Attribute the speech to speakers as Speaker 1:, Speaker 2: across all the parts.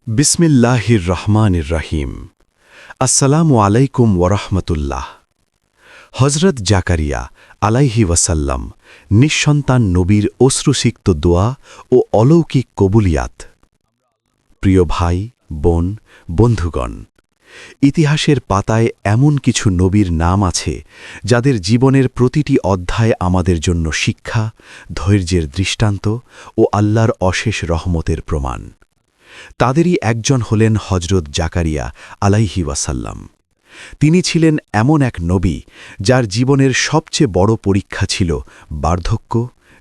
Speaker 1: বিসমিল্লাহির রহমানির রহিম। আসসালামু আলাইকুম ওরহমতুল্লাহ। হজরত জাকারিয়া আলাইহি ওয়াসাল্লাম নিঃসন্তান নবীর অশ্রুসিক্ত দোয়া ও অলৌকিক কবুলিয়াত। প্রিয় ভাই, বোন, বন্ধুগণ, ইতিহাসের পাতায় এমন কিছু নবীর নাম আছে যাদের জীবনের প্রতিটি অধ্যায় আমাদের জন্য শিক্ষা, ধৈর্যের দৃষ্টান্ত ও আল্লাহর অশেষ রহমতের প্রমাণ। তাদেরই একজন হলেন হজরত জাকারিয়া আলাইহি ওয়াসাল্লাম। তিনি ছিলেন এমন এক নবী যার জীবনের সবচেয়ে বড় পরীক্ষা ছিল বার্ধক্য,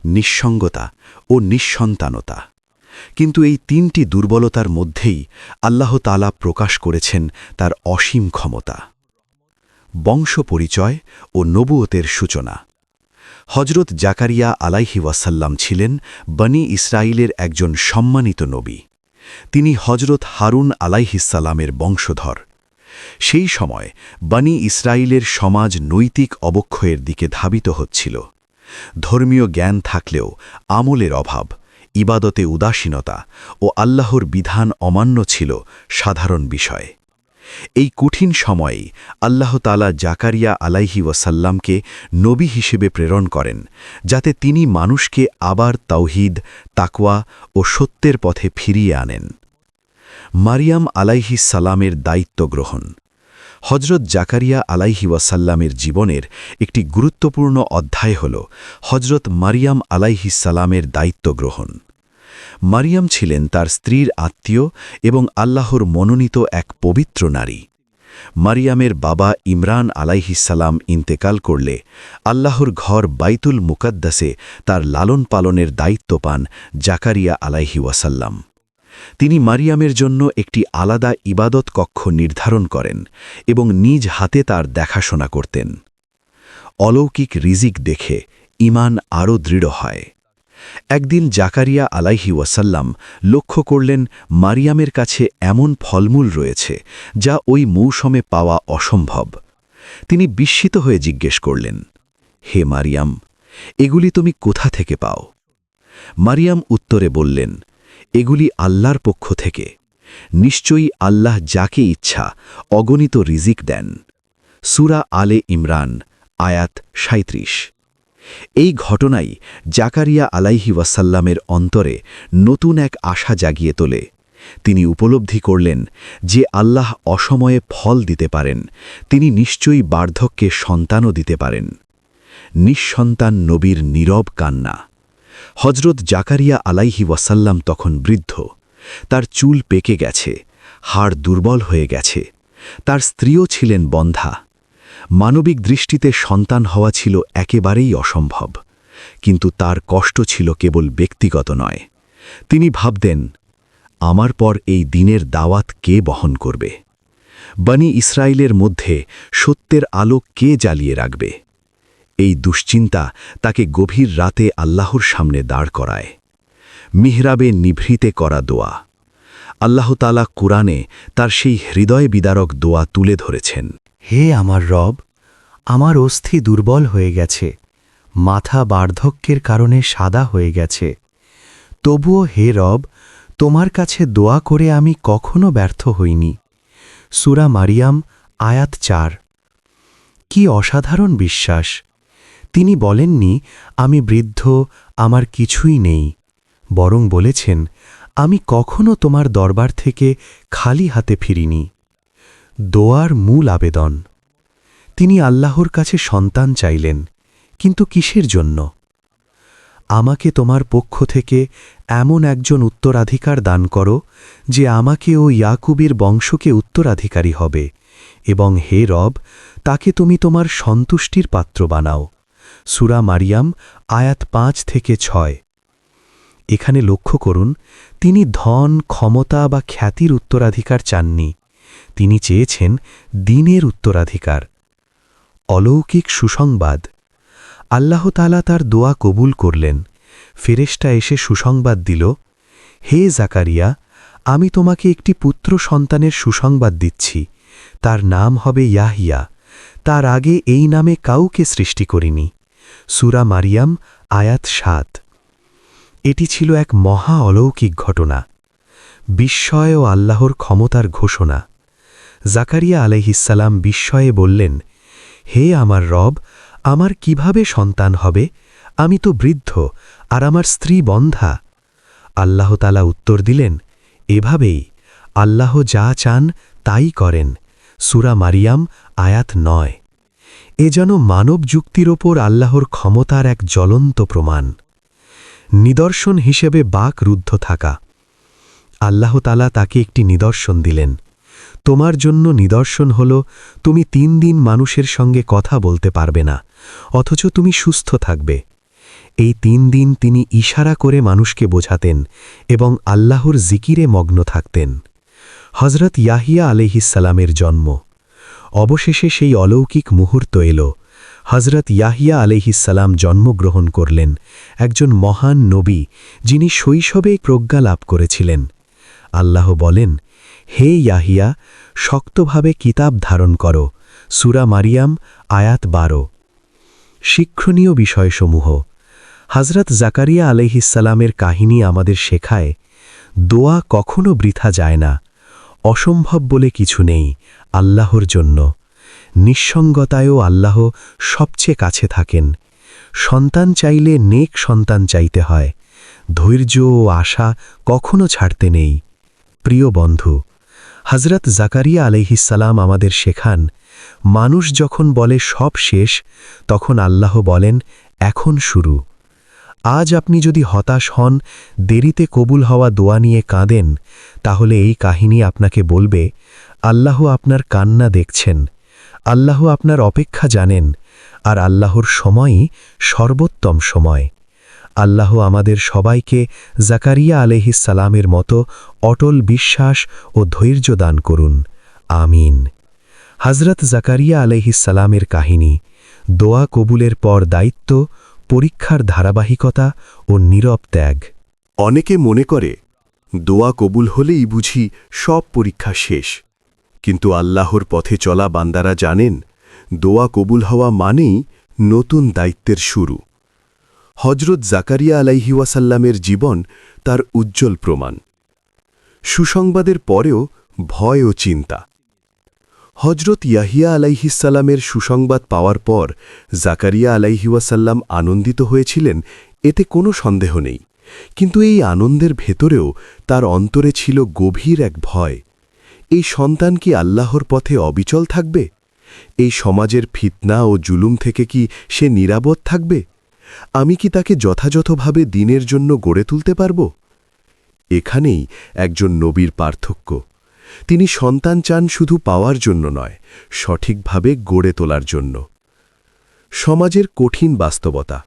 Speaker 1: নিঃসঙ্গতা ও নিঃসন্তানতা। কিন্তু এই তিনটি দুর্বলতার মধ্যেই আল্লাহ তাআলা প্রকাশ করেছেন তার অসীম ক্ষমতা। বংশ পরিচয় ও নবুয়তের সূচনা। হজরত জাকারিয়া আলাইহি ওয়াসাল্লাম ছিলেন বনি ইসরাইলের একজন সম্মানিত নবী। তিনি হজরত হারুন আলাইহিসসালামের বংশধর। সেই সময় বনি ইসরাইলের সমাজ নৈতিক অবক্ষয়ের দিকে ধাবিত হচ্ছিল। ধর্মীয় জ্ঞান থাকলেও আমলের অভাব, ইবাদতে উদাসীনতা ও আল্লাহর বিধান অমান্য ছিল সাধারণ বিষয়। এই কঠিন সময়েই আল্লাহ তাআলা জাকারিয়া আলাইহি ওয়াসাল্লামকে নবী হিসেবে প্রেরণ করেন, যাতে তিনি মানুষকে আবার তাওহীদ, তাকওয়া ও সত্যের পথে ফিরিয়ে আনেন। মারিয়াম আলাইহিস সালামের দায়িত্ব গ্রহণ। হজরত জাকারিয়া আলাইহি ওয়াসাল্লামের জীবনের একটি গুরুত্বপূর্ণ অধ্যায় হল হজরত মারিয়াম আলাইহিস সালামের দায়িত্ব গ্রহণ। মারিয়াম ছিলেন তার স্ত্রীর আত্মীয় এবং আল্লাহর মনোনীত এক পবিত্র নারী। মারিয়ামের বাবা ইমরান আলাইহিসসালাম ইন্তেকাল করলে আল্লাহর ঘর বাইতুল মুকাদ্দাসে তার লালন পালনের দায়িত্ব পান জাকারিয়া আলাইহি ওয়াসাল্লাম। তিনি মারিয়ামের জন্য একটি আলাদা ইবাদত কক্ষ নির্ধারণ করেন এবং নিজ হাতে তার দেখাশোনা করতেন। অলৌকিক রিজিক দেখে ঈমান আরও দৃঢ় হয়। একদিন জাকারিয়া আলাইহি ওয়াসাল্লাম লক্ষ্য করলেন মারিয়ামের কাছে এমন ফলমূল রয়েছে যা ওই মৌসুমে পাওয়া অসম্ভব। তিনি বিস্মিত হয়ে জিজ্ঞেস করলেন, হে মারিয়াম, এগুলি তুমি কোথা থেকে পাও? মারিয়াম উত্তরে বললেন, এগুলি আল্লাহর পক্ষ থেকে। নিশ্চয়ই আল্লাহ যাকে ইচ্ছা অগণিত রিজিক দেন। সূরা আলে ইমরান, আয়াত ৩৭। এই ঘটনাই জাকারিয়া আলাইহি ওয়াসাল্লামের অন্তরে নতুন এক আশা জাগিয়ে তোলে। তিনি উপলব্ধি করলেন যে আল্লাহ অসময়ে ফল দিতে পারেন, তিনি নিশ্চয়ই বার্ধক্যে সন্তানও দিতে পারেন। নিঃসন্তান নবীর নীরব কান্না। হজরত জাকারিয়া আলাইহি ওয়াসাল্লাম তখন বৃদ্ধ। তার চুল পেকে গেছে, হাড় দুর্বল হয়ে গেছে। তার স্ত্রীও ছিলেন বন্ধ্যা। মানবিক দৃষ্টিতে সন্তান হওয়া ছিল একেবারেই অসম্ভব, কিন্তু তার কষ্ট ছিল কেবল ব্যক্তিগত নয়। তিনি ভাবতেন, আমার পর এই দিনের দাওয়াত কে বহন করবে? বনি ইসরাইলের মধ্যে সত্যের আলো কে জ্বালিয়ে রাখবে? এই দুশ্চিন্তা তাকে গভীর রাতে আল্লাহর সামনে দাঁড় করায়। মিহরাবে নিভৃতে করা দোয়া। আল্লাহ তাআলা কুরআনে তার সেই হৃদয় বিদারক দোয়া তুলে ধরেছেন।
Speaker 2: হে আমার রব, আমার অস্থি দুর্বল হয়ে গেছে, মাথা বার্ধক্যের কারণে সাদা হয়ে গেছে। তবুও হে রব, তোমার কাছে দোয়া করে আমি কখনো ব্যর্থ হইনি। সূরা মারিয়াম, আয়াত ৪। কি অসাধারণ বিশ্বাস! তিনি বলেননি, আমি বৃদ্ধ, আমার কিছুই নেই, বরং বলেছেন, আমি কখনো তোমার দরবার থেকে খালি হাতে ফিরিনি। দোয়ার মূল আবেদন। তিনি আল্লাহর কাছে সন্তান চাইলেন, কিন্তু কিসের জন্য? আমাকে তোমার পক্ষ থেকে এমন একজন উত্তরাধিকার দান করো যে আমাকে ও ইয়াকুবের বংশকে উত্তরাধিকারী হবে, এবং হে রব, তাকে তুমি তোমার সন্তুষ্টির পাত্র বানাও। সূরা মারিয়াম, আয়াত ৫ থেকে ৬। এখানে লক্ষ্য করুন, তিনি ধন, ক্ষমতা বা খ্যাতির উত্তরাধিকার চাননি। তিনি চেয়েছেন দ্বীনের উত্তরাধিকার। অলৌকিক সুসংবাদ। আল্লাহ তাআলা তার দোয়া কবুল করলেন। ফেরেশতা এসে সুসংবাদ দিল, হে জাকারিয়া, আমি তোমাকে একটি পুত্র সন্তানের সুসংবাদ দিচ্ছি। তার নাম হবে ইয়াহিয়া। তার আগে এই নামে কাউকে সৃষ্টি করিনি। সূরা মারিয়াম, আয়াত ৭। এটি ছিল এক মহা অলৌকিক ঘটনা। বিস্ময় ও আল্লাহর ক্ষমতার ঘোষণা। জাকারিয়া আলাইহিসসালাম বিস্ময়ে বললেন, হে আমার রব, আমার কিভাবে সন্তান হবে? আমি তো বৃদ্ধ, আর আমার স্ত্রী বন্ধ্যা। আল্লাহ তাআলা উত্তর দিলেন, এভাবেই আল্লাহ যা চান তাই করেন। সূরা মারিয়াম আয়াত ৯। এ যেন মানব যুক্তির ওপর আল্লাহর ক্ষমতার এক জ্বলন্ত প্রমাণ। নিদর্শন হিসেবে বাক রুদ্ধ থাকা। আল্লাহ তাআলা তাকে একটি নিদর্শন দিলেন। তোমার জন্য নিদর্শন হল, তুমি ৩ দিন মানুষের সঙ্গে কথা বলতে পারবে না, অথচ তুমি সুস্থ থাকবে। এই ৩ দিন তিনি ইশারা করে মানুষকে বোঝাতেন এবং আল্লাহর জিকিরে মগ্ন থাকতেন। হজরত ইয়াহিয়া আলাইহিসসালামের জন্ম। অবশেষে সেই অলৌকিক মুহূর্ত এল। হজরত ইয়াহিয়া আলাইহিসসালাম জন্মগ্রহণ করলেন, একজন মহান নবী, যিনি শৈশবেই প্রজ্ঞা লাভ করেছিলেন। আল্লাহ বলেন, হে ইয়াহিয়া, শক্তভাবে কিতাব ধারণ করো। সূরা মারিয়াম আয়াত ১২। শিক্ষণীয় বিষয়সমূহ। হজরত জাকারিয়া আলাইহিসসালামের কাহিনী আমাদের শেখায়, দোয়া কখনো বৃথা যায় না। অসম্ভব বলে কিছু নেই আল্লাহর জন্য। নিঃসঙ্গতায়ও আল্লাহ সবচেয়ে কাছে থাকেন। সন্তান চাইলে নেক সন্তান চাইতে হয়। ধৈর্য ও আশা কখনো ছাড়তে নেই। প্রিয় বন্ধু, হজরত জাকারিয়া আলাইহিসসালাম আমাদের শেখান, মানুষ যখন বলে সব শেষ, তখন আল্লাহ বলেন, এখন শুরু। আজ আপনি যদি হতাশ হন, দেরিতে কবুল হওয়া দোয়া নিয়ে কাঁদেন, তাহলে এই কাহিনী আপনাকে বলবে, আল্লাহ আপনার কান্না দেখছেন, আল্লাহ আপনার অপেক্ষা জানেন, আর আল্লাহর সময়ই সর্বোত্তম সময়। আল্লাহ আমাদের সবাইকে জাকারিয়া আলাইহিসসালামের মতো অটল বিশ্বাস ও ধৈর্য দান করুন। আমিন। হজরত জাকারিয়া আলাইহিসসালামের কাহিনী। দোয়া কবুলের পর দায়িত্ব, পরীক্ষার ধারাবাহিকতা ও নীরব ত্যাগ।
Speaker 1: অনেকে মনে করে, দোয়া কবুল হলেই বুঝি সব পরীক্ষা শেষ। কিন্তু আল্লাহর পথে চলা বান্দারা জানেন, দোয়া কবুল হওয়া মানেই নতুন দায়িত্বের শুরু। হজরত জাকারিয়া আলাইহিওয়াসাল্লামের জীবন তার উজ্জ্বল প্রমাণ। সুসংবাদের পরেও ভয় ও চিন্তা। হজরত ইয়াহিয়া আলাইহিসসালামের সুসংবাদ পাওয়ার পর জাকারিয়া আলাইহিওয়াসাল্লাম আনন্দিত হয়েছিলেন, এতে কোনো সন্দেহ নেই। কিন্তু এই আনন্দের ভেতরেও তার অন্তরে ছিল গভীর এক ভয়। এই সন্তান কি আল্লাহর পথে অবিচল থাকবে? এই সমাজের ফিতনা ও জুলুম থেকে কি সে নিরাপদ থাকবে? আমি কি তাকে যথাযথভাবে দিনের জন্য গড়ে তুলতে পারব? এখানেই একজন নবীর পার্থক্য। তিনি সন্তান চান শুধু পাওয়ার জন্য নয়, সঠিকভাবে গড়ে তোলার জন্য। সমাজের কঠিন বাস্তবতা।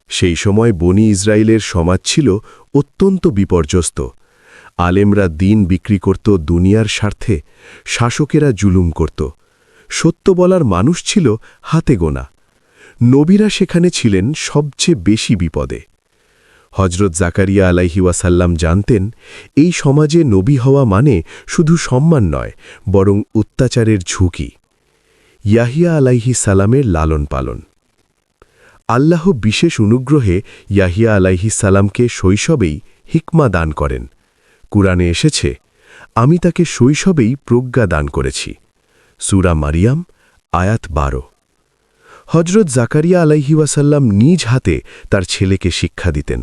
Speaker 1: সেই সময় বনি ইসরায়েলের সমাজ ছিল অত্যন্ত বিপর্যস্ত। আলেমরা দিন বিক্রি করত দুনিয়ার স্বার্থে, শাসকেরা জুলুম করত, সত্য বলার মানুষ ছিল হাতে গোনা। নবীরা সেখানে ছিলেন সবচেয়ে বেশি বিপদে। হজরত জাকারিয়া আলাইহিওয়াসাল্লাম জানতেন, এই সমাজে নবী হওয়া মানে শুধু সম্মান নয়, বরং অত্যাচারের ঝুঁকি। ইয়াহিয়া আলাইহিস সালামের লালন পালন। আল্লাহ বিশেষ অনুগ্রহে ইয়াহিয়া আলাইহিস সালামকে শৈশবেই হিকমা দান করেন। কুরআনে এসেছে, আমি তাকে শৈশবেই প্রজ্ঞা দান করেছি। সূরা মারিয়াম আয়াত ১২। হজরত জাকারিয়া আলাইহিওয়াসাল্লাম নিজ হাতে তার ছেলেকে শিক্ষা দিতেন।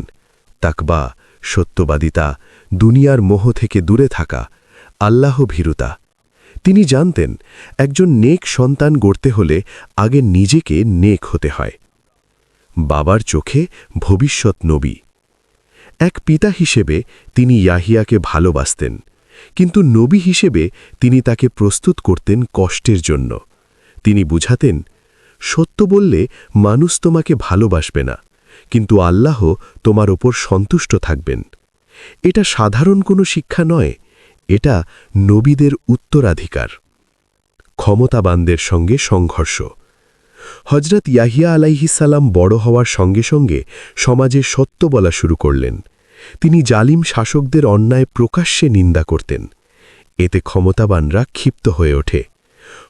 Speaker 1: তাকবা, সত্যবাদিতা, দুনিয়ার মোহ থেকে দূরে থাকা, আল্লাহ ভীরুতা। তিনি জানতেন, একজন নেক সন্তান গড়তে হলে আগে নিজেকে নেক হতে হয়। বাবার চোখে ভবিষ্যৎ নবী। এক পিতা হিসেবে তিনি ইয়াহিয়াকে ভালোবাসতেন, কিন্তু নবী হিসেবে তিনি তাকে প্রস্তুত করতেন কষ্টের জন্য। তিনি বুঝাতেন, সত্য বললে মানুষ তোমাকে ভালোবাসবে না, কিন্তু আল্লাহ তোমার ওপর সন্তুষ্ট থাকবেন। এটা সাধারণ কোনো শিক্ষা নয়, এটা নবীদের উত্তরাধিকার। ক্ষমতাবানদের সঙ্গে সংঘর্ষ। হজরত ইয়াহিয়া আলাইহিসসালাম বড় হওয়ার সঙ্গে সঙ্গে সমাজে সত্য বলা শুরু করলেন। তিনি জালিম শাসকদের অন্যায় প্রকাশ্যে নিন্দা করতেন। এতে ক্ষমতাবানরা ক্ষিপ্ত হয়ে ওঠে।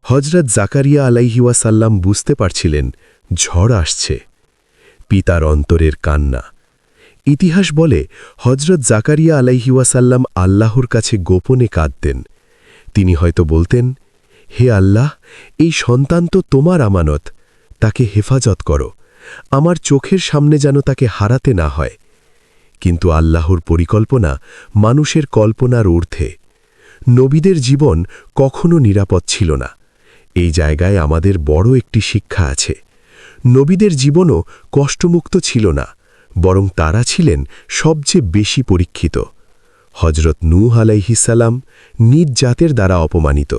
Speaker 1: হজরত জাকারিয়া আলাইহিওয়াসাল্লাম বুঝতে পারছিলেন, ঝড় আসছে। পিতার অন্তরের কান্না। ইতিহাস বলে হজরত জাকারিয়া আলাইহিওয়াসাল্লাম আল্লাহর কাছে গোপনে কাঁদতেন। তিনি হয়তো বলতেন, হে আল্লাহ, এই সন্তান তো তোমার আমানত, তাকে হেফাজত করো, আমার চোখের সামনে যেন তাকে হারাতে না হয়। কিন্তু আল্লাহর পরিকল্পনা মানুষের কল্পনার ঊর্ধ্বে। নবীদের জীবন কখনো নিরাপদ ছিল না। এই জায়গায় আমাদের বড় একটি শিক্ষা আছে। নবীদের জীবনও কষ্টমুক্ত ছিল না, বরং তারা ছিলেন সবচেয়ে বেশি পরীক্ষিত। হজরত নূহ আলাইহিসাল্লাম নিজ জাতের দ্বারা অপমানিত,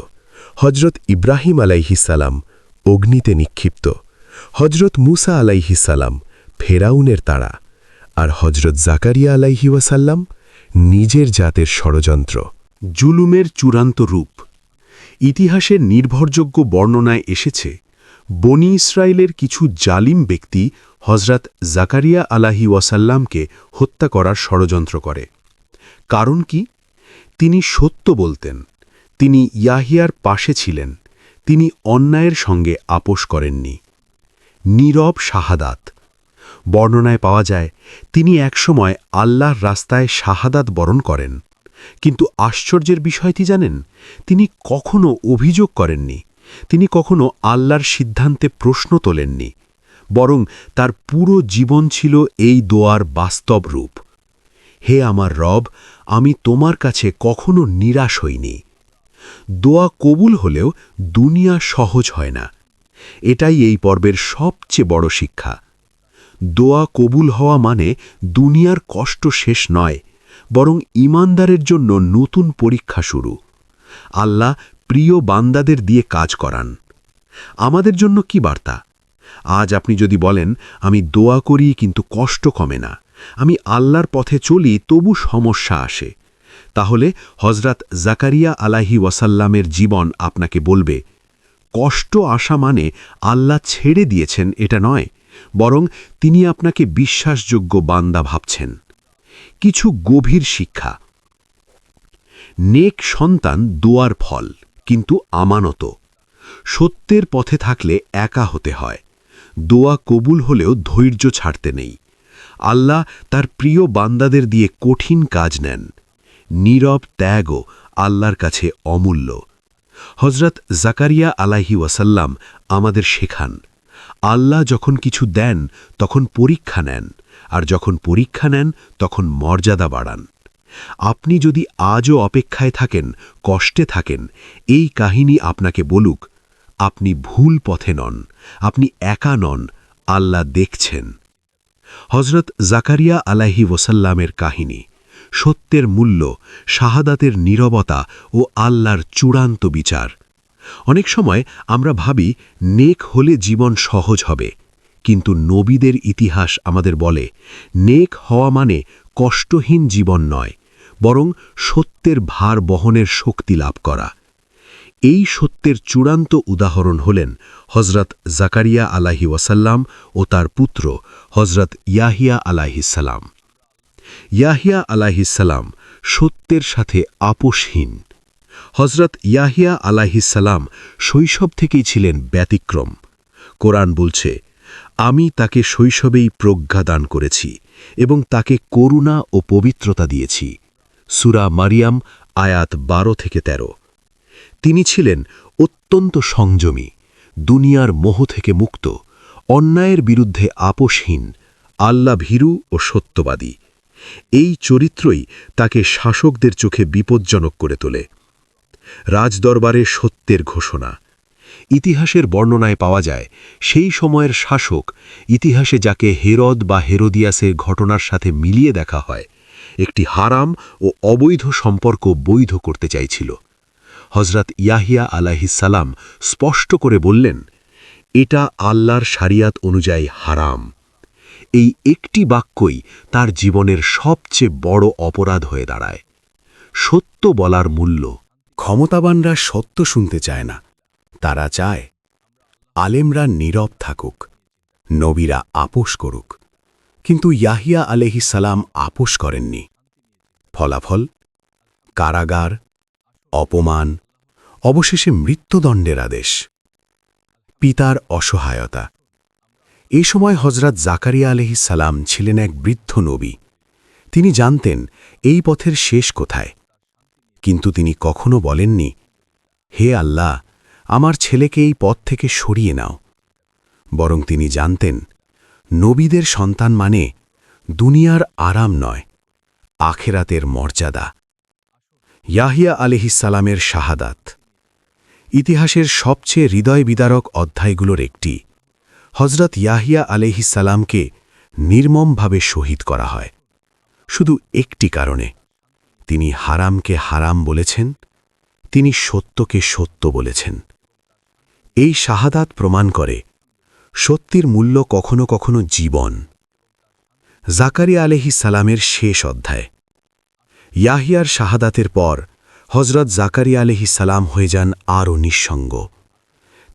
Speaker 1: হজরত ইব্রাহিম আলাইহিসাল্লাম অগ্নিতে নিক্ষিপ্ত, হজরত মুসা আলাইহিসাল্লাম ফেরাউনের তাড়া, আর হজরত জাকারিয়া আলাইহিওয়াসাল্লাম নিজের জাতের ষড়যন্ত্র। জুলুমের চূড়ান্ত রূপ। ইতিহাসের নির্ভরযোগ্য বর্ণনায় এসেছে, বনি ইসরায়েলের কিছু জালিম ব্যক্তি হজরত জাকারিয়া আলাইহিওয়াসাল্লামকে হত্যা করার ষড়যন্ত্র করে। কারণ কি? তিনি সত্য বলতেন, তিনি ইয়াহিয়ার পাশে ছিলেন, তিনি অন্যায়ের সঙ্গে আপোষ করেননি। নীরব শাহাদাত। বর্ণনায় পাওয়া যায়, তিনি একসময় আল্লাহর রাস্তায় শাহাদাত বরণ করেন। কিন্তু আশ্চর্যের বিষয়টি জানেন, তিনি কখনো অভিযোগ করেননি, তিনি কখনো আল্লাহর সিদ্ধান্তে প্রশ্ন তোলেননি, বরং তার পুরো জীবন ছিল এই দোয়ার বাস্তব রূপ। হে আমার রব, আমি তোমার কাছে কখনো নিরাশ হইনি। দোয়া কবুল হলেও দুনিয়া সহজ হয় না। এটাই এই পর্বের সবচেয়ে বড় শিক্ষা। দোয়া কবুল হওয়া মানে দুনিয়ার কষ্ট শেষ নয়, বরং ঈমানদারের জন্য নতুন পরীক্ষা শুরু। আল্লাহ প্রিয় বান্দাদের দিয়ে কাজ করান। আমাদের জন্য কি বার্তা? আজ আপনি যদি বলেন, আমি দোয়া করি কিন্তু কষ্ট কমে না, আমি আল্লাহর পথে চলি তবু সমস্যা আসে, তাহলে হজরত জাকারিয়া আলাইহিওয়াসাল্লামের জীবন আপনাকে বলবে, কষ্ট আসা মানে আল্লাহ ছেড়ে দিয়েছেন এটা নয়, বরং তিনি আপনাকে বিশ্বাসযোগ্য বান্দা ভাবছেন। কিছু গভীর শিক্ষা। নেক সন্তান দোয়ার ফল, কিন্তু আমানত। সত্যের পথে থাকলে একা হতে হয়। দোয়া কবুল হলেও ধৈর্য ছাড়তে নেই। আল্লাহ তার প্রিয় বান্দাদের দিয়ে কঠিন কাজ নেন। নীরব ত্যাগও আল্লাহর কাছে অমূল্য। হজরত জাকারিয়া আলাইহিওয়াসাল্লাম আমাদের শেখান, আল্লাহ যখন কিছু দেন তখন পরীক্ষা নেন, আর যখন পরীক্ষা নেন তখন মর্যাদা বাড়ান। আপনি যদি আজও অপেক্ষায় থাকেন, কষ্টে থাকেন, এই কাহিনী আপনাকে বলুক, আপনি ভুল পথে নন, আপনি একা নন, আল্লাহ দেখছেন। হজরত জাকারিয়া আলাইহিওয়াসাল্লামের কাহিনী, সত্যের মূল্য, শাহাদাতের নীরবতা ও আল্লাহর চূড়ান্ত বিচার। অনেক সময় আমরা ভাবি নেক হলে জীবন সহজ হবে, কিন্তু নবীদের ইতিহাস আমাদের বলে, নেক হওয়া মানে কষ্টহীন জীবন নয়, বরং সত্যের ভার বহনের শক্তি লাভ করা। এই সত্যের চূড়ান্ত উদাহরণ হলেন হজরত জাকারিয়া আলাইহিওয়াসাল্লাম ও তার পুত্র হজরত ইয়াহিয়া আলাইহিসসালাম। ইয়াহিয়া আলাইহিসসালাম সত্যের সাথে আপোষহীন। হজরত ইয়াহিয়া আলাইহিসসালাম শৈশব থেকেই ছিলেন ব্যতিক্রম। কোরআন বলছে, আমি তাকে শৈশবেই প্রজ্ঞা দান করেছি এবং তাকে করুণা ও পবিত্রতা দিয়েছি। সূরা মারিয়াম আয়াত 12-13। তিনি ছিলেন অত্যন্ত সংযমী, দুনিয়ার মোহ থেকে মুক্ত, অন্যায়ের বিরুদ্ধে আপোষহীন, আল্লাহ ভীরু ও সত্যবাদী। এই চরিত্রই তাকে শাসকদের চোখে বিপজ্জনক করে তোলে। রাজদরবারে সত্যের ঘোষণা। ইতিহাসের বর্ণনায় পাওয়া যায়, সেই সময়ের শাসক, ইতিহাসে যাকে হেরদ বা হেরোদিয়াসের ঘটনার সাথে মিলিয়ে দেখা হয়, একটি হারাম ও অবৈধ সম্পর্ক বৈধ করতে চাইছিল। হজরত ইয়াহিয়া আলাইহিসসালাম স্পষ্ট করে বললেন, এটা আল্লাহর শরিয়াত অনুযায়ী হারাম। এই একটি বাক্যই তার জীবনের সবচেয়ে বড় অপরাধ হয়ে দাঁড়ায়। সত্য বলার মূল্য।
Speaker 2: ক্ষমতাবানরা সত্য শুনতে চায় না, তারা চায় আলেমরা নীরব থাকুক, নবীরা আপোষ করুক। কিন্তু ইয়াহিয়া আলাইহিসসালাম আপোষ করেননি। ফলাফল কারাগার, অপমান, অবশেষে মৃত্যুদণ্ডের আদেশ। পিতার অসহায়তা। এই সময় হজরত জাকারিয়া আলাইহিসসালাম ছিলেন এক বৃদ্ধ নবী,
Speaker 1: তিনি জানতেন এই পথের শেষ কোথায়, কিন্তু তিনি কখনো বলেননি, হে আল্লাহ, আমার ছেলেকে এই পথ থেকে সরিয়ে নাও। বরং তিনি জানতেন নবীদের সন্তান মানে দুনিয়ার আরাম নয়, আখেরাতের মর্যাদা। ইয়াহিয়া আলাইহিসসালামের শাহাদাত ইতিহাসের সবচেয়ে হৃদয় বিদারক অধ্যায়গুলোর একটি। হজরত ইয়াহিয়া আলাইহিসসালামকে নির্মমভাবে শহীদ করা হয় শুধু একটি কারণে, তিনি হারামকে হারাম বলেছেন, তিনি সত্যকে সত্য বলেছেন। এই শাহাদাত প্রমাণ করে সত্যের মূল্য কখনো কখনো জীবন। জাকারিয়া আলাইহিসসালামের শেষ অধ্যায়। ইয়াহিয়ার শাহাদাতের পর হজরত জাকারিয়া আলাইহিসসালাম হয়ে যান আরও নিঃসঙ্গ।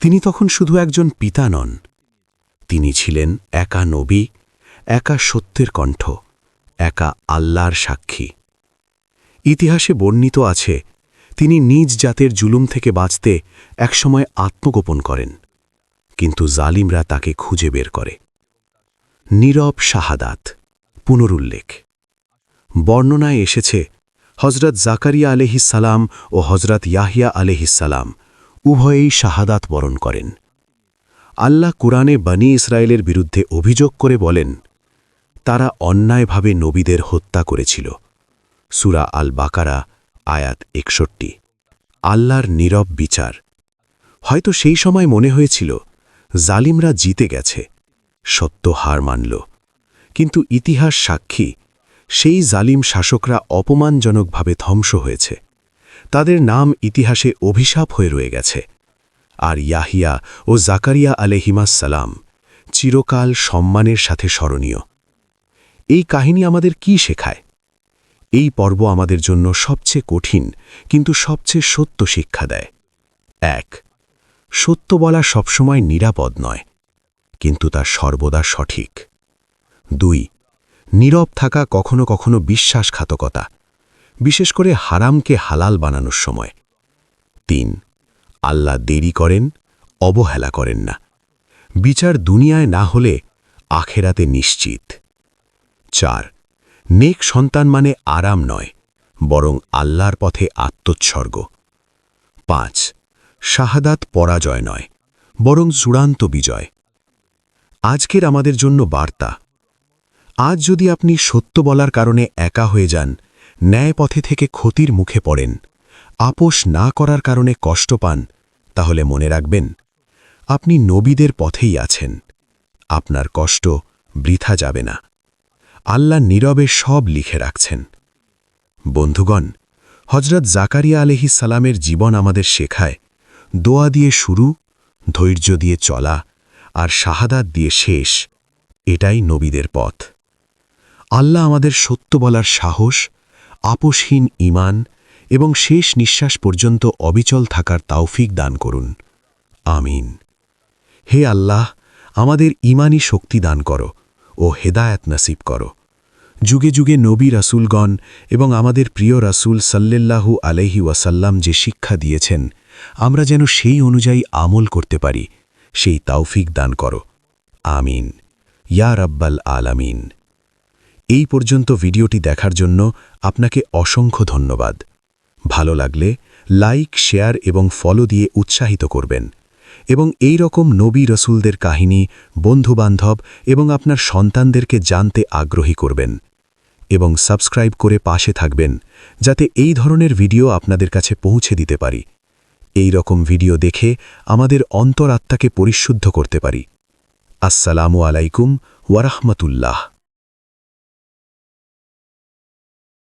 Speaker 1: তিনি তখন শুধু একজন পিতা নন, তিনি ছিলেন একা নবী, একা সত্যের কণ্ঠ, একা আল্লাহর সাক্ষী। ইতিহাসে বর্ণিত আছে তিনি নিজ জাতের জুলুম থেকে বাঁচতে একসময় আত্মগোপন করেন, কিন্তু জালিমরা তাকে খুঁজে বের করে। নীরব শাহাদাত পুনরুল্লেখ। বর্ণনায় এসেছে হজরত জাকারিয়া আলাইহিসসালাম ও হজরত ইয়াহিয়া আলাইহিসসালাম উভয়েই শাহাদাত বরণ করেন। আল্লাহ কুরআনে বনী ইসরায়েলের বিরুদ্ধে অভিযোগ করে বলেন, তারা অন্যায়ভাবে নবীদের হত্যা করেছিল। সূরা আল বাকারা আয়াত 61। আল্লাহর নীরব বিচার। হয়তো সেই সময় মনে হয়েছিল জালিমরা জিতে গেছে, সত্য হার মানল, কিন্তু ইতিহাস সাক্ষী সেই জালিম শাসকরা অপমানজনকভাবে ধ্বংস হয়েছে, তাদের নাম ইতিহাসে অভিশাপ হয়ে রয়ে গেছে। আর ইয়াহিয়া ও জাকারিয়া আলাইহিসসালাম চিরকাল সম্মানের সাথে স্মরণীয়। এই কাহিনী আমাদের কি শেখায়? এই পর্ব আমাদের জন্য সবচেয়ে কঠিন কিন্তু সবচেয়ে সত্য শিক্ষা দেয়। ১. সত্য বলা সবসময় নিরাপদ নয়, কিন্তু তা সর্বদা সঠিক। ২. নীরব থাকা কখনো কখনো বিশ্বাসঘাতকতা, বিশেষ করে হারামকে হালাল বানানোর সময়। ৩. আল্লাহ দেরি করেন, অবহেলা করেন না। বিচার দুনিয়ায় না হলে আখেরাতে নিশ্চিত। ৪. নেক সন্তান মানে আরাম নয়, বরং আল্লাহর পথে আত্মোৎসর্গ। ৫. শাহাদাত পরাজয় নয়, বরং চূড়ান্ত বিজয়। আজকের আমাদের জন্য বার্তা, আজ যদি আপনি সত্য বলার কারণে একা হয়ে যান, ন্যায় পথে থেকে ক্ষতির মুখে পড়েন, আপোষ না করার কারণে কষ্ট পান, তাহলে মনে রাখবেন আপনি নবীদের পথেই আছেন। আপনার কষ্ট বৃথা যাবে না। আল্লাহ নীরবে সব লিখে রাখছেন। বন্ধুগণ, হজরত জাকারিয়া আলাইহিসসালামের জীবন আমাদের শেখায় দোয়া দিয়ে শুরু, ধৈর্য দিয়ে চলা আর শাহাদাত দিয়ে শেষ, এটাই নবীদের পথ। আল্লাহ আমাদের সত্য বলার সাহস, আপোষহীন ঈমান এবং শেষ নিঃশ্বাস পর্যন্ত অবিচল থাকার তৌফিক দান করুন। আমিন। হে আল্লাহ, আমাদের ঈমানি শক্তি দান করো ও হেদায়েত নসিব করো। যুগে যুগে নবী রাসূলগণ এবং আমাদের প্রিয় রাসূল সাল্লাল্লাহু আলাইহি ওয়াসাল্লাম যে শিক্ষা দিয়েছেন, আমরা যেন সেই অনুযায়ী আমল করতে পারি, সেই তৌফিক দান করো। আমিন ইয়া রাব্বাল আলামিন। এই পর্যন্ত ভিডিওটি দেখার জন্য আপনাকে অসংখ্য ধন্যবাদ। ভালো লাগলে লাইক, শেয়ার এবং ফলো দিয়ে উৎসাহিত করবেন এবং এই রকম নবী রাসূলদের কাহিনী বন্ধুবান্ধব এবং আপনার সন্তানদেরকে জানতে আগ্রহী করবেন এবং সাবস্ক্রাইব করে পাশে থাকবেন, যাতে এই ধরনের ভিডিও আপনাদের কাছে পৌঁছে দিতে পারি। এই রকম ভিডিও দেখে আমাদের অন্তরাত্মাকে পরিশুদ্ধ করতে পারি। আসসালামু আলাইকুম ওয়া রাহমাতুল্লাহ।